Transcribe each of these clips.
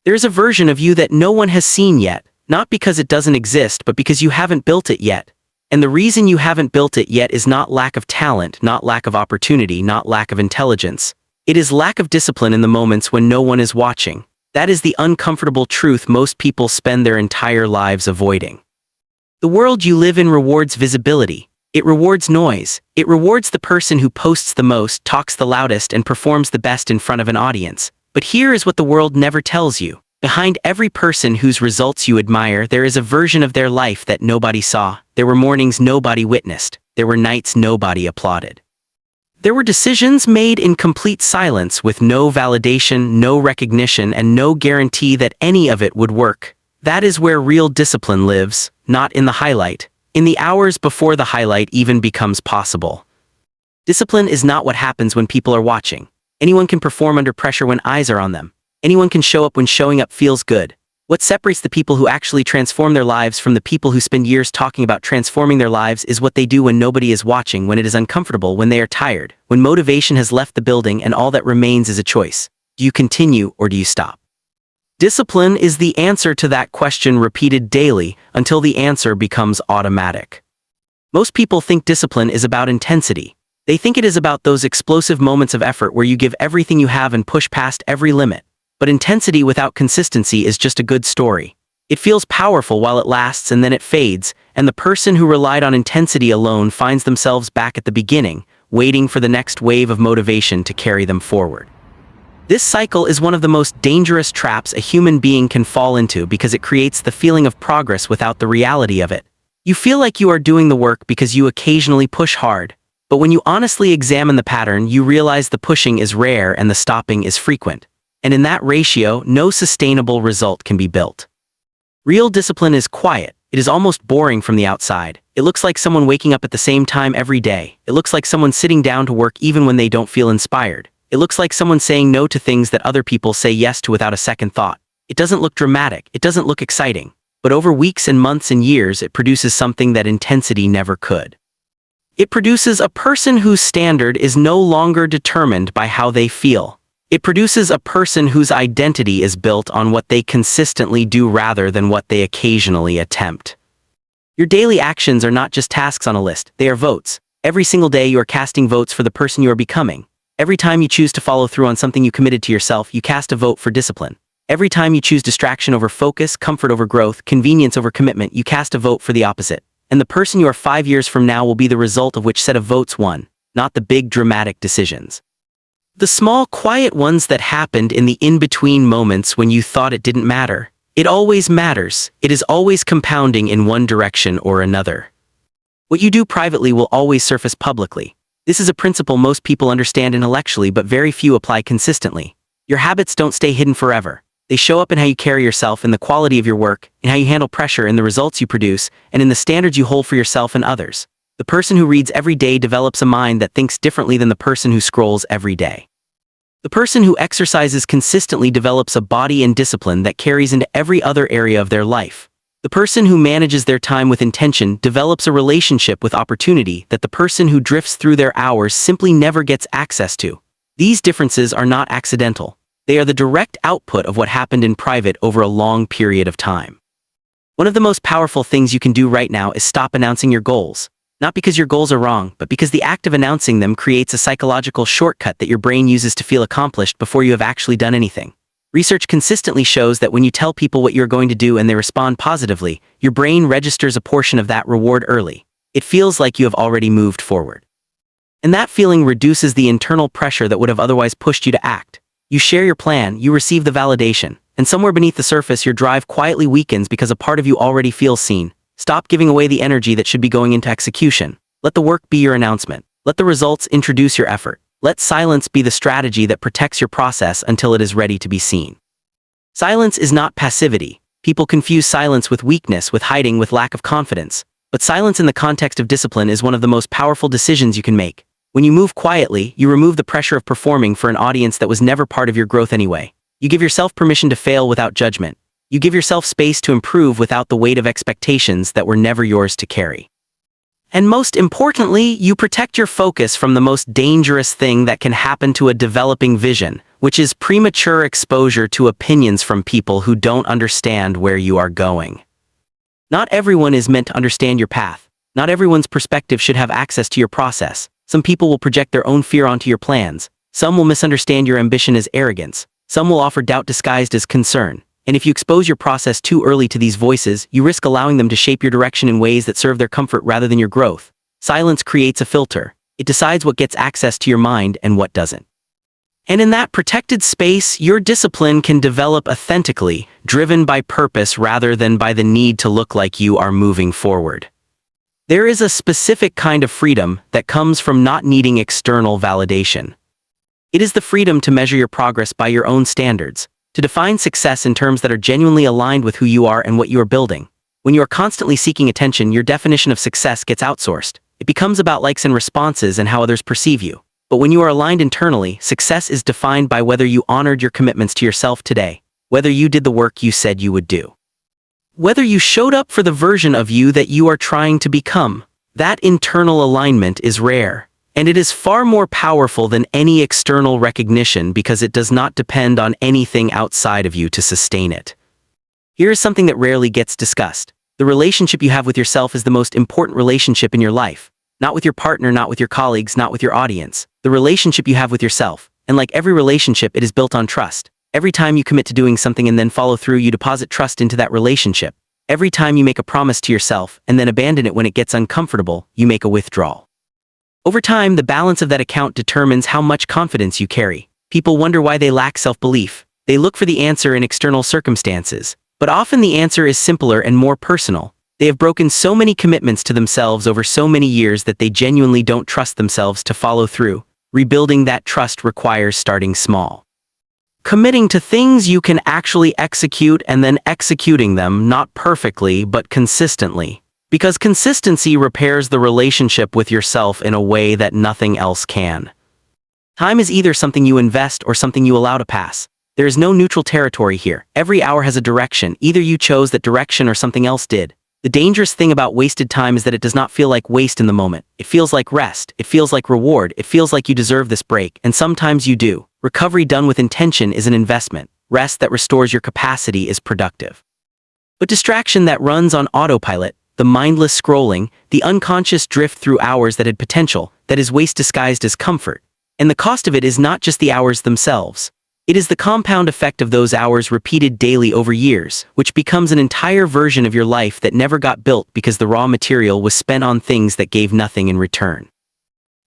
There's a version of you that no one has seen yet, not because it doesn't exist, but because you haven't built it yet. And the reason you haven't built it yet is not lack of talent, not lack of opportunity, not lack of intelligence. It is lack of discipline in the moments when no one is watching. That is the uncomfortable truth most people spend their entire lives avoiding. The world you live in rewards visibility. It rewards noise. It rewards the person who posts the most, talks the loudest, and performs the best in front of an audience. But here is what the world never tells you. Behind every person whose results you admire, there is a version of their life that nobody saw. There were mornings nobody witnessed. There were nights nobody applauded. There were decisions made in complete silence with no validation, no recognition, and no guarantee that any of it would work. That is where real discipline lives, not in the highlight. In the hours before the highlight even becomes possible. Discipline is not what happens when people are watching. Anyone can perform under pressure when eyes are on them. Anyone can show up when showing up feels good. What separates the people who actually transform their lives from the people who spend years talking about transforming their lives is what they do when nobody is watching, when it is uncomfortable, when they are tired, when motivation has left the building and all that remains is a choice. Do you continue or do you stop? Discipline is the answer to that question repeated daily until the answer becomes automatic. Most people think discipline is about intensity. They think it is about those explosive moments of effort where you give everything you have and push past every limit. But intensity without consistency is just a good story. It feels powerful while it lasts and then it fades, and the person who relied on intensity alone finds themselves back at the beginning, waiting for the next wave of motivation to carry them forward. This cycle is one of the most dangerous traps a human being can fall into because it creates the feeling of progress without the reality of it. You feel like you are doing the work because you occasionally push hard, but when you honestly examine the pattern, you realize the pushing is rare and the stopping is frequent. And in that ratio, no sustainable result can be built. Real discipline is quiet. It is almost boring from the outside. It looks like someone waking up at the same time every day. It looks like someone sitting down to work even when they don't feel inspired. It looks like someone saying no to things that other people say yes to without a second thought. It doesn't look dramatic. It doesn't look exciting. But over weeks and months and years, it produces something that intensity never could. It produces a person whose standard is no longer determined by how they feel. It produces a person whose identity is built on what they consistently do rather than what they occasionally attempt. Your daily actions are not just tasks on a list, they are votes. Every single day you are casting votes for the person you are becoming. Every time you choose to follow through on something you committed to yourself, you cast a vote for discipline. Every time you choose distraction over focus, comfort over growth, convenience over commitment, you cast a vote for the opposite. And the person you are 5 years from now will be the result of which set of votes won, not the big dramatic decisions. The small, quiet ones that happened in the in-between moments when you thought it didn't matter. It always matters. It is always compounding in one direction or another. What you do privately will always surface publicly. This is a principle most people understand intellectually, but very few apply consistently. Your habits don't stay hidden forever. They show up in how you carry yourself, in the quality of your work, in how you handle pressure, in the results you produce, and in the standards you hold for yourself and others. The person who reads every day develops a mind that thinks differently than the person who scrolls every day. The person who exercises consistently develops a body and discipline that carries into every other area of their life. The person who manages their time with intention develops a relationship with opportunity that the person who drifts through their hours simply never gets access to. These differences are not accidental. They are the direct output of what happened in private over a long period of time. One of the most powerful things you can do right now is stop announcing your goals. Not because your goals are wrong, but because the act of announcing them creates a psychological shortcut that your brain uses to feel accomplished before you have actually done anything. Research consistently shows that when you tell people what you're going to do and they respond positively, your brain registers a portion of that reward early. It feels like you have already moved forward. And that feeling reduces the internal pressure that would have otherwise pushed you to act. You share your plan, you receive the validation, and somewhere beneath the surface your drive quietly weakens because a part of you already feels seen. Stop giving away the energy that should be going into execution. Let the work be your announcement. Let the results introduce your effort. Let silence be the strategy that protects your process until it is ready to be seen. Silence is not passivity. People confuse silence with weakness, with hiding, with lack of confidence. But silence in the context of discipline is one of the most powerful decisions you can make. When you move quietly, you remove the pressure of performing for an audience that was never part of your growth anyway. You give yourself permission to fail without judgment. You give yourself space to improve without the weight of expectations that were never yours to carry. And most importantly, you protect your focus from the most dangerous thing that can happen to a developing vision, which is premature exposure to opinions from people who don't understand where you are going. Not everyone is meant to understand your path. Not everyone's perspective should have access to your process. Some people will project their own fear onto your plans. Some will misunderstand your ambition as arrogance. Some will offer doubt disguised as concern. And if you expose your process too early to these voices, you risk allowing them to shape your direction in ways that serve their comfort rather than your growth. Silence creates a filter. It decides what gets access to your mind and what doesn't. And in that protected space, your discipline can develop authentically, driven by purpose rather than by the need to look like you are moving forward. There is a specific kind of freedom that comes from not needing external validation. It is the freedom to measure your progress by your own standards, to define success in terms that are genuinely aligned with who you are and what you are building. When you are constantly seeking attention, your definition of success gets outsourced. It becomes about likes and responses and how others perceive you. But when you are aligned internally, success is defined by whether you honored your commitments to yourself today, whether you did the work you said you would do, whether you showed up for the version of you that you are trying to become. That internal alignment is rare, and it is far more powerful than any external recognition because it does not depend on anything outside of you to sustain it. Here is something that rarely gets discussed. The relationship you have with yourself is the most important relationship in your life. Not with your partner, not with your colleagues, not with your audience. The relationship you have with yourself. And like every relationship, it is built on trust. Every time you commit to doing something and then follow through, you deposit trust into that relationship. Every time you make a promise to yourself and then abandon it when it gets uncomfortable, you make a withdrawal. Over time, the balance of that account determines how much confidence you carry. People wonder why they lack self-belief. They look for the answer in external circumstances. But often the answer is simpler and more personal. They have broken so many commitments to themselves over so many years that they genuinely don't trust themselves to follow through. Rebuilding that trust requires starting small. Committing to things you can actually execute and then executing them not perfectly but consistently. Because consistency repairs the relationship with yourself in a way that nothing else can. Time is either something you invest or something you allow to pass. There is no neutral territory here. Every hour has a direction. Either you chose that direction or something else did. The dangerous thing about wasted time is that it does not feel like waste in the moment. It feels like rest. It feels like reward. It feels like you deserve this break, and sometimes you do. Recovery done with intention is an investment. Rest that restores your capacity is productive. But distraction that runs on autopilot, the mindless scrolling, the unconscious drift through hours that had potential, that is waste disguised as comfort. And the cost of it is not just the hours themselves. It is the compound effect of those hours repeated daily over years, which becomes an entire version of your life that never got built because the raw material was spent on things that gave nothing in return.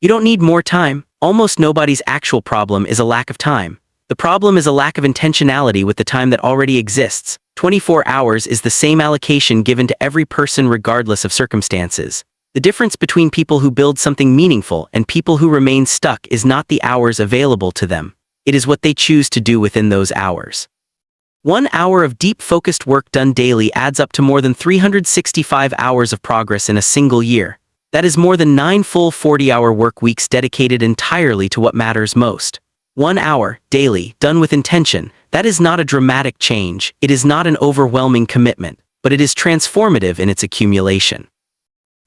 You don't need more time. Almost nobody's actual problem is a lack of time. The problem is a lack of intentionality with the time that already exists. 24 hours is the same allocation given to every person regardless of circumstances. The difference between people who build something meaningful and people who remain stuck is not the hours available to them. It is what they choose to do within those hours. 1 hour of deep focused work done daily adds up to more than 365 hours of progress in a single year. That is more than 9 full 40-hour work weeks dedicated entirely to what matters most. 1 hour, daily, done with intention. That is not a dramatic change. It is not an overwhelming commitment, but it is transformative in its accumulation.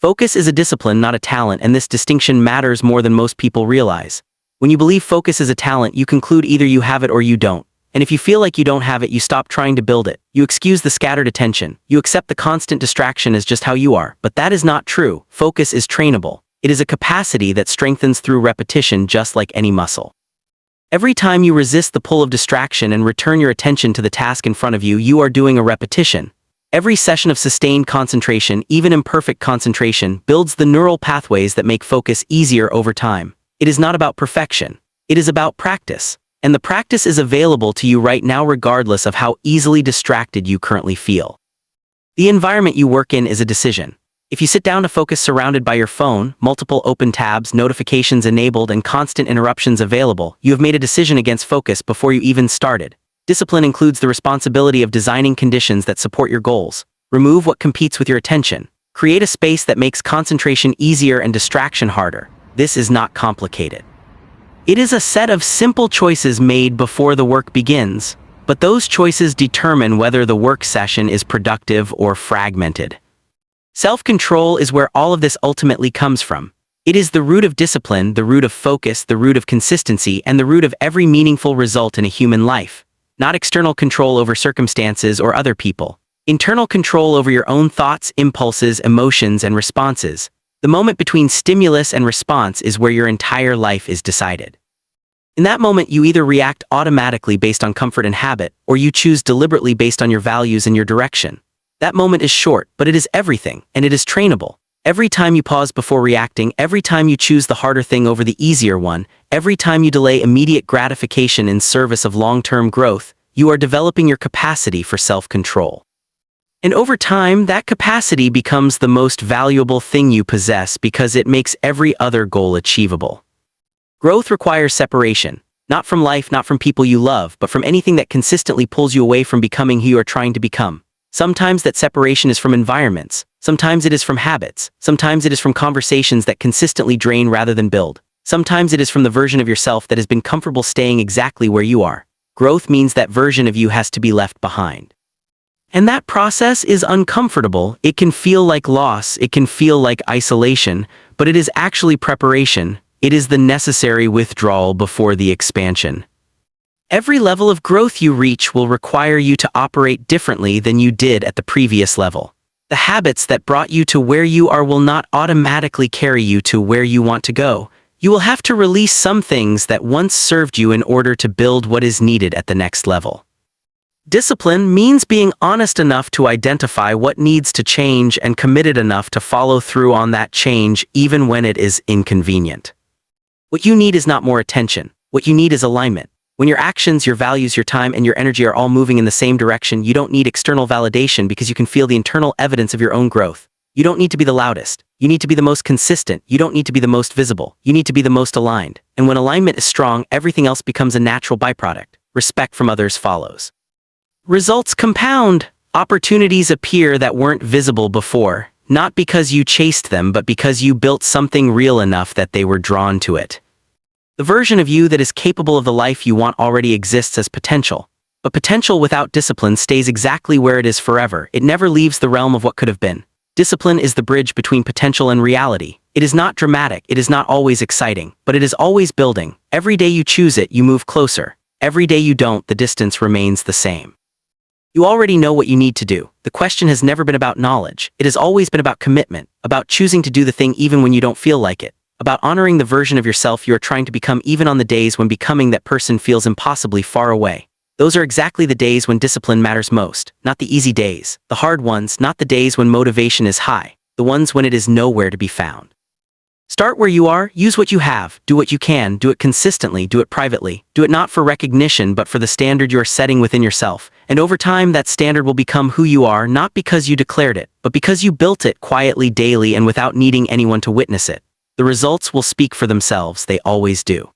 Focus is a discipline, not a talent, and this distinction matters more than most people realize. When you believe focus is a talent, you conclude either you have it or you don't. And if you feel like you don't have it, you stop trying to build it. You excuse the scattered attention. You accept the constant distraction as just how you are. But that is not true. Focus is trainable. It is a capacity that strengthens through repetition, just like any muscle. Every time you resist the pull of distraction and return your attention to the task in front of you, you are doing a repetition. Every session of sustained concentration, even imperfect concentration, builds the neural pathways that make focus easier over time. It is not about perfection. It is about practice. And the practice is available to you right now regardless of how easily distracted you currently feel. The environment you work in is a decision. If you sit down to focus surrounded by your phone, multiple open tabs, notifications enabled, and constant interruptions available, you have made a decision against focus before you even started. Discipline includes the responsibility of designing conditions that support your goals. Remove what competes with your attention. Create a space that makes concentration easier and distraction harder. This is not complicated. It is a set of simple choices made before the work begins, but those choices determine whether the work session is productive or fragmented. Self-control is where all of this ultimately comes from. It is the root of discipline, the root of focus, the root of consistency, and the root of every meaningful result in a human life. Not external control over circumstances or other people. Internal control over your own thoughts, impulses, emotions, and responses. The moment between stimulus and response is where your entire life is decided. In that moment, you either react automatically based on comfort and habit, or you choose deliberately based on your values and your direction. That moment is short, but it is everything, and it is trainable. Every time you pause before reacting, every time you choose the harder thing over the easier one, every time you delay immediate gratification in service of long-term growth, you are developing your capacity for self-control. And over time, that capacity becomes the most valuable thing you possess because it makes every other goal achievable. Growth requires separation, not from life, not from people you love, but from anything that consistently pulls you away from becoming who you are trying to become. Sometimes that separation is from environments, sometimes it is from habits, sometimes it is from conversations that consistently drain rather than build, sometimes it is from the version of yourself that has been comfortable staying exactly where you are. Growth means that version of you has to be left behind. And that process is uncomfortable. It can feel like loss, it can feel like isolation, but it is actually preparation. It is the necessary withdrawal before the expansion. Every level of growth you reach will require you to operate differently than you did at the previous level. The habits that brought you to where you are will not automatically carry you to where you want to go. You will have to release some things that once served you in order to build what is needed at the next level. Discipline means being honest enough to identify what needs to change and committed enough to follow through on that change even when it is inconvenient. What you need is not more attention. What you need is alignment. When your actions, your values, your time, and your energy are all moving in the same direction, you don't need external validation because you can feel the internal evidence of your own growth. You don't need to be the loudest. You need to be the most consistent. You don't need to be the most visible. You need to be the most aligned. And when alignment is strong, everything else becomes a natural byproduct. Respect from others follows. Results compound. Opportunities appear that weren't visible before, not because you chased them, but because you built something real enough that they were drawn to it. The version of you that is capable of the life you want already exists as potential. But potential without discipline stays exactly where it is forever. It never leaves the realm of what could have been. Discipline is the bridge between potential and reality. It is not dramatic, it is not always exciting, but it is always building. Every day you choose it, you move closer. Every day you don't, the distance remains the same. You already know what you need to do. The question has never been about knowledge. It has always been about commitment, about choosing to do the thing even when you don't feel like it, about honoring the version of yourself you are trying to become even on the days when becoming that person feels impossibly far away. Those are exactly the days when discipline matters most, not the easy days, the hard ones, not the days when motivation is high, the ones when it is nowhere to be found. Start where you are, use what you have, do what you can, do it consistently, do it privately, do it not for recognition but for the standard you are setting within yourself, and over time that standard will become who you are not because you declared it, but because you built it quietly daily and without needing anyone to witness it. The results will speak for themselves, they always do.